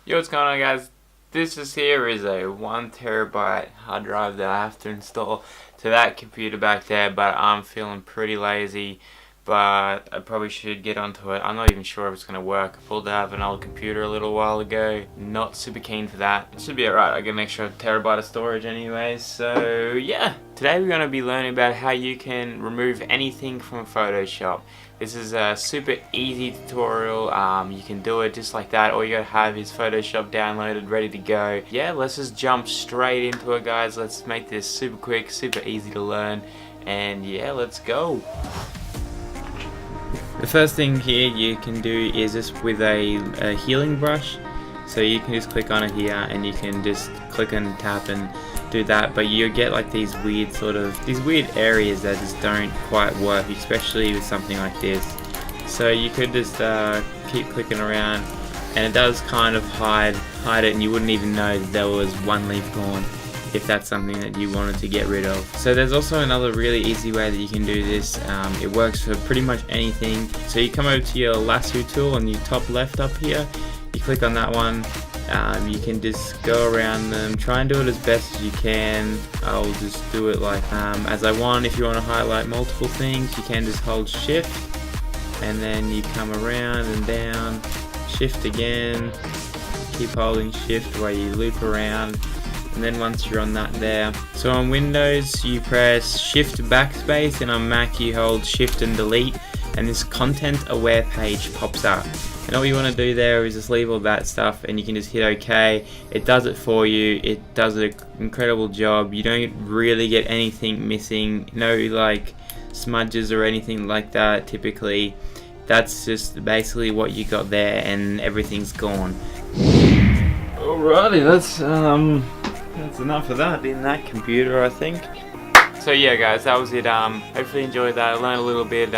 Yo, what's going on, guys? This here is a 1 TB hard drive that I have to install to that computer back there, but I'm feeling pretty lazy, but I probably should get onto it. I'm not even sure if it's going to work. I pulled out an old computer a little while ago. Not super keen for that. It should be alright. I get an extra terabyte of storage anyways. So yeah, today we're going to be learning about how you can remove anything from Photoshop. This is a super easy tutorial. You can do it just like that. All you gotta have is Photoshop downloaded, ready to go. Yeah, let's just jump straight into it, guys. Let's make this super quick, super easy to learn, and yeah, let's go. The first thing here you can do is just with a healing brush. So you can just click on it here and you can just click and tap and do that, but you get like these weird areas that just don't quite work, especially with something like this. So you could just keep clicking around and it does kind of hide it, and you wouldn't even know that there was one leaf gone if that's something that you wanted to get rid of. So there's also another really easy way that you can do this. It works for pretty much anything. So you come over to your lasso tool on the top left up here, you click on that one. You can just go around them, try and do it as best as you can. I'll just do it like as I want. If you want to highlight multiple things, you can just hold shift and then you come around and down, shift again, keep holding shift while you loop around, and then once you're on that there. So on Windows you press shift backspace, and on Mac you hold shift and delete, and this content aware page pops up. And all you want to do there is just leave all that stuff and you can just hit OK. It does it for you. It does an incredible job. You don't really get anything missing, no like smudges or anything like that typically. That's just basically what you got there and everything's gone. Alrighty, that's enough of that in that computer, I think. So yeah, guys, that was it. Hopefully you enjoyed that. I learned a little bit.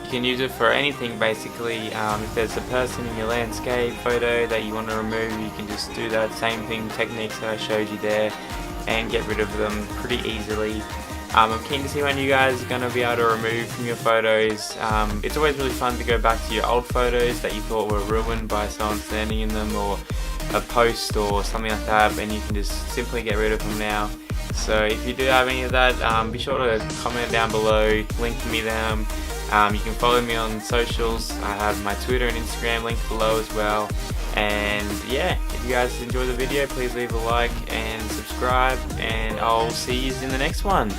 You can use it for anything basically. If there's a person in your landscape photo that you want to remove, you can just do that same thing, techniques that I showed you there, and get rid of them pretty easily. I'm keen to see when you guys are going to be able to remove from your photos. It's always really fun to go back to your old photos that you thought were ruined by someone standing in them, or a post or something like that, and you can just simply get rid of them now. So if you do have any of that, be sure to comment down below, link me them. You can follow me on socials. I have my Twitter and Instagram linked below as well. And yeah, if you guys enjoyed the video, please leave a like and subscribe, and I'll see you in the next one.